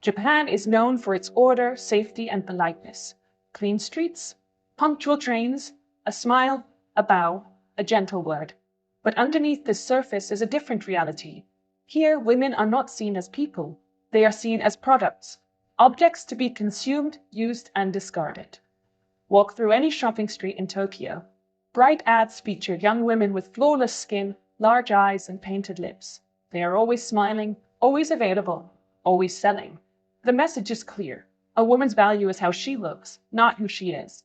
Japan is known for its order, safety, and politeness. Clean streets, punctual trains, a smile, a bow, a gentle word. But underneath this surface is a different reality. Here, women are not seen as people. They are seen as products, objects to be consumed, used, and discarded. Walk through any shopping street in Tokyo. Bright ads feature young women with flawless skin, large eyes, and painted lips. They are always smiling, always available, always selling. The message is clear. A woman's value is how she looks, not who she is.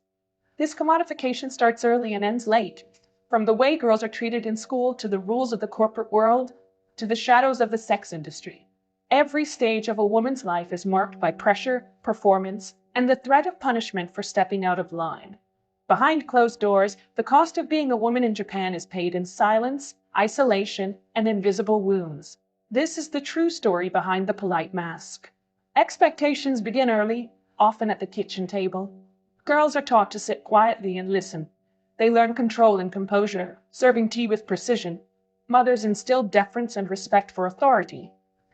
This commodification starts early and ends late. From the way girls are treated in school to the rules of the corporate world to the shadows of the sex industry. Every stage of a woman's life is marked by pressure, performance, and the threat of punishment for stepping out of line. Behind closed doors, the cost of being a woman in Japan is paid in silence, isolation, and invisible wounds. This is the true story behind the polite mask. Expectations begin early, often at the kitchen table. Girls are taught to sit quietly and listen. They learn control and composure, serving tea with precision. Mothers instill deference and respect for authority.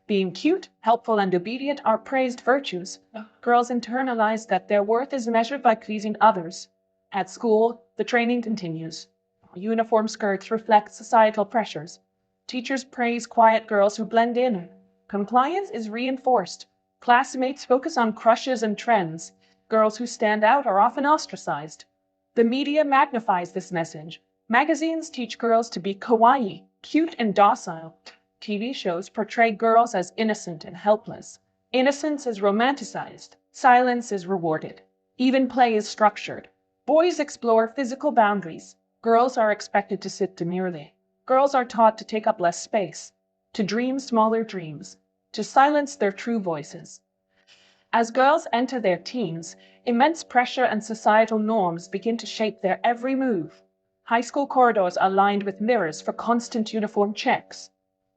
Being cute, helpful, and obedient are praised virtues. Girls internalize that their worth is measured by pleasing others. At school, the training continues. Uniform skirts reflect societal pressures. Teachers praise quiet girls who blend in. Compliance is reinforced. Classmates focus on crushes and trends. Girls who stand out are often ostracized. The media magnifies this message. Magazines teach girls to be kawaii, cute and docile. TV shows portray girls as innocent and helpless. Innocence is romanticized. Silence is rewarded. Even play is structured. Boys explore physical boundaries. Girls are expected to sit demurely. Girls are taught to take up less space, to dream smaller dreams, to silence their true voices. As girls enter their teens, immense pressure and societal norms begin to shape their every move. High school corridors are lined with mirrors for constant uniform checks.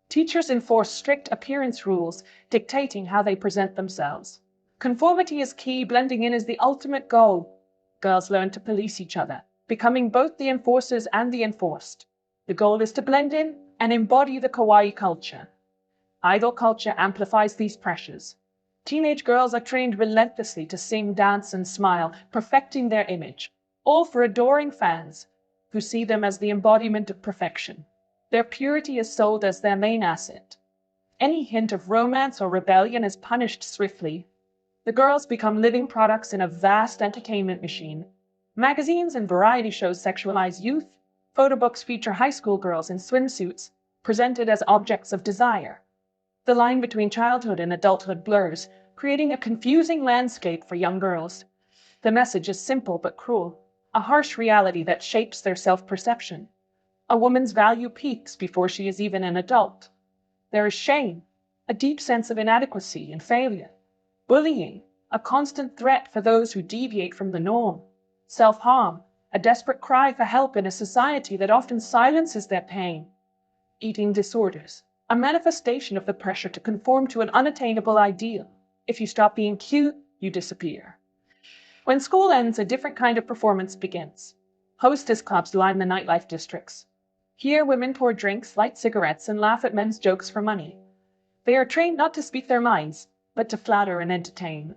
Teachers enforce strict appearance rules, dictating how they present themselves. Conformity is key, blending in is the ultimate goal. Girls learn to police each other, becoming both the enforcers and the enforced. The goal is to blend in and embody the kawaii culture. Idol culture amplifies these pressures. Teenage girls are trained relentlessly to sing, dance, and smile, perfecting their image, all for adoring fans who see them as the embodiment of perfection. Their purity is sold as their main asset. Any hint of romance or rebellion is punished swiftly. The girls become living products in a vast entertainment machine. Magazines and variety shows sexualize youth. Photo books feature high school girls in swimsuits, presented as objects of desire. The line between childhood and adulthood blurs, creating a confusing landscape for young girls. The message is simple but cruel, a harsh reality that shapes their self-perception. A woman's value peaks before she is even an adult. There is shame, a deep sense of inadequacy and failure. Bullying, a constant threat for those who deviate from the norm. Self-harm, a desperate cry for help in a society that often silences their pain. Eating disorders, a manifestation of the pressure to conform to an unattainable ideal. If you stop being cute, you disappear. When school ends, a different kind of performance begins. Hostess clubs line the nightlife districts. Here, women pour drinks, light cigarettes, and laugh at men's jokes for money. They are trained not to speak their minds, but to flatter and entertain.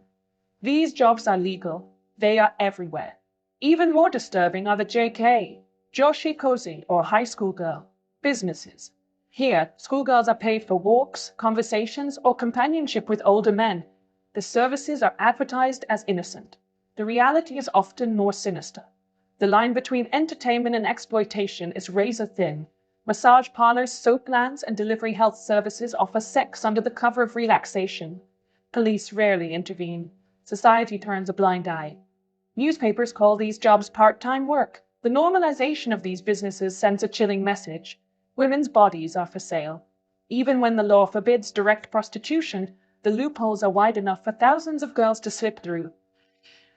These jobs are legal. They are everywhere. Even more disturbing are the JK, Joshi Kozi, or high school girl, businesses. Here, schoolgirls are paid for walks, conversations, or companionship with older men. The services are advertised as innocent. The reality is often more sinister. The line between entertainment and exploitation is razor thin. Massage parlors, soap lands, and delivery health services offer sex under the cover of relaxation. Police rarely intervene. Society turns a blind eye. Newspapers call these jobs part-time work. The normalization of these businesses sends a chilling message. Women's bodies are for sale. Even when the law forbids direct prostitution, the loopholes are wide enough for thousands of girls to slip through.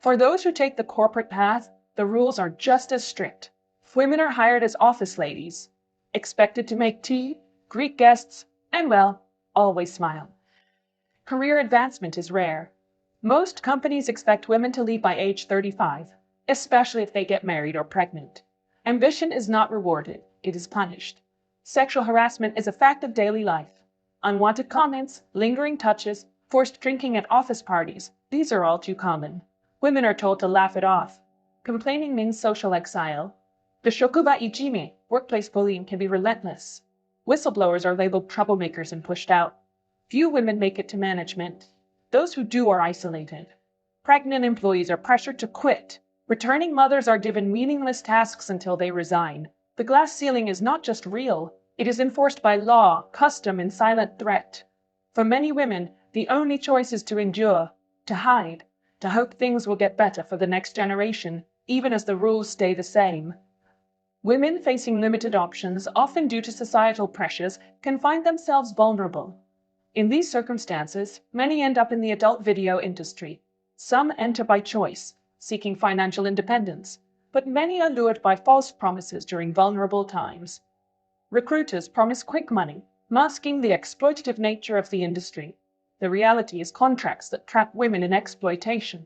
For those who take the corporate path, the rules are just as strict. Women are hired as office ladies, expected to make tea, greet guests, and, well, always smile. Career advancement is rare. Most companies expect women to leave by age 35, especially if they get married or pregnant. Ambition is not rewarded, it is punished. Sexual harassment is a fact of daily life. Unwanted comments, lingering touches, Forced drinking at office parties, these are all too common. Women are told to laugh it off. Complaining means social exile. The shokuba ijime, workplace bullying, can be relentless. Whistleblowers are labeled troublemakers and pushed out. Few women make it to management. Those who do are isolated. Pregnant employees are pressured to quit. Returning mothers are given meaningless tasks until they resign. The glass ceiling is not just real, it is enforced by law, custom, and silent threat. For many women, the only choice is to endure, to hide, to hope things will get better for the next generation, even as the rules stay the same. Women facing limited options, often due to societal pressures, can find themselves vulnerable. In these circumstances, many end up in the adult video industry. Some enter by choice, seeking financial independence, but many are lured by false promises during vulnerable times. Recruiters promise quick money, masking the exploitative nature of the industry. The reality is contracts that trap women in exploitation.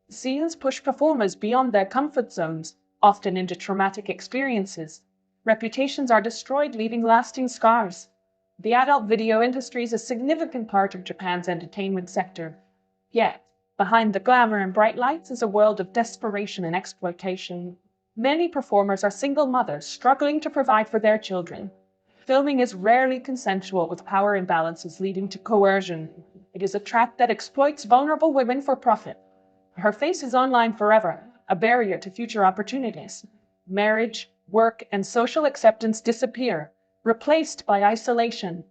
Scenes push performers beyond their comfort zones, often into traumatic experiences. Reputations are destroyed, leaving lasting scars. The adult video industry is a significant part of Japan's entertainment sector. Yet, behind the glamour and bright lights is a world of desperation and exploitation. Many performers are single mothers struggling to provide for their children. Filming is rarely consensual, with power imbalances leading to coercion. It is a trap that exploits vulnerable women for profit. Her face is online forever, a barrier to future opportunities. Marriage, work, and social acceptance disappear, replaced by isolation.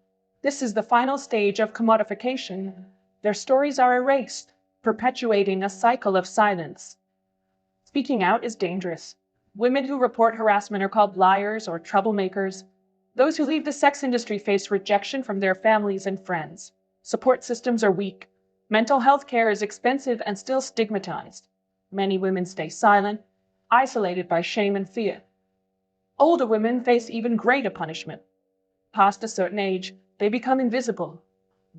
This is the final stage of commodification. Their stories are erased, perpetuating a cycle of silence. Speaking out is dangerous. Women who report harassment are called liars or troublemakers. Those who leave the sex industry face rejection from their families and friends. Support systems are weak. Mental health care is expensive and still stigmatized. Many women stay silent, isolated by shame and fear. Older women face even greater punishment. Past a certain age, they become invisible.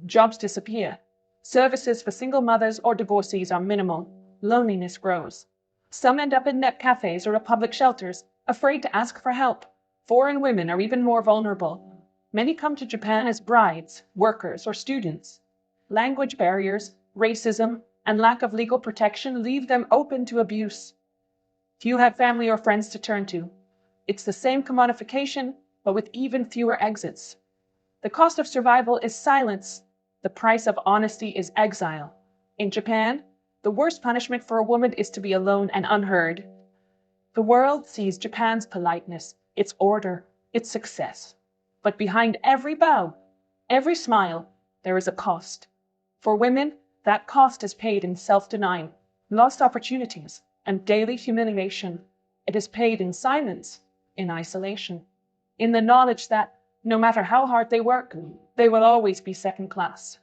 Jobs disappear. Services for single mothers or divorcees are minimal. Loneliness grows. Some end up in net cafes or public shelters, afraid to ask for help. Foreign women are even more vulnerable. Many come to Japan as brides, workers, or students. Language barriers, racism, and lack of legal protection leave them open to abuse. Few have family or friends to turn to. It's the same commodification, but with even fewer exits. The cost of survival is silence. The price of honesty is exile. In Japan, the worst punishment for a woman is to be alone and unheard. The world sees Japan's politeness, its order, its success. But behind every bow, every smile, there is a cost. For women, that cost is paid in self-denial, lost opportunities, and daily humiliation. It is paid in silence, in isolation, in the knowledge that, no matter how hard they work, they will always be second class.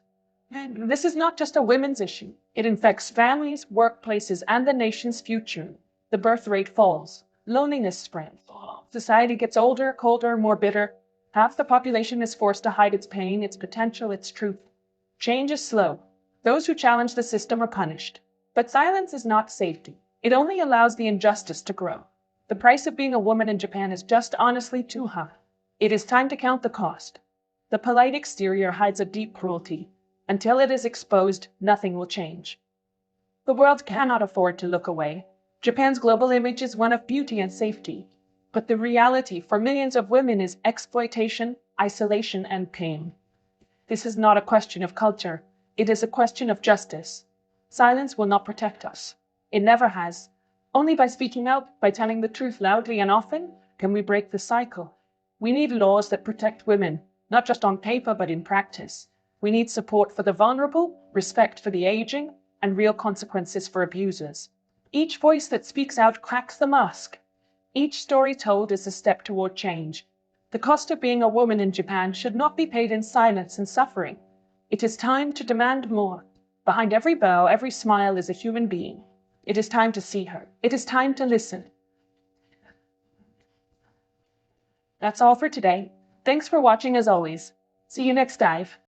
And this is not just a women's issue. It infects families, workplaces, and the nation's future. The birth rate falls. Loneliness spreads. Society gets older, colder, more bitter. Half the population is forced to hide its pain, its potential, its truth. Change is slow. Those who challenge the system are punished. But silence is not safety. It only allows the injustice to grow. The price of being a woman in Japan is just honestly too high. It is time to count the cost. The polite exterior hides a deep cruelty. Until it is exposed, nothing will change. The world cannot afford to look away. Japan's global image is one of beauty and safety. But the reality for millions of women is exploitation, isolation, and pain. This is not a question of culture. It is a question of justice. Silence will not protect us. It never has. Only by speaking out, by telling the truth loudly and often, can we break the cycle. We need laws that protect women, not just on paper, but in practice. We need support for the vulnerable, respect for the aging, and real consequences for abusers. Each voice that speaks out cracks the mask. Each story told is a step toward change. The cost of being a woman in Japan should not be paid in silence and suffering. It is time to demand more. Behind every bow, every smile is a human being. It is time to see her. It is time to listen. That's all for today. Thanks for watching as always. See you next dive.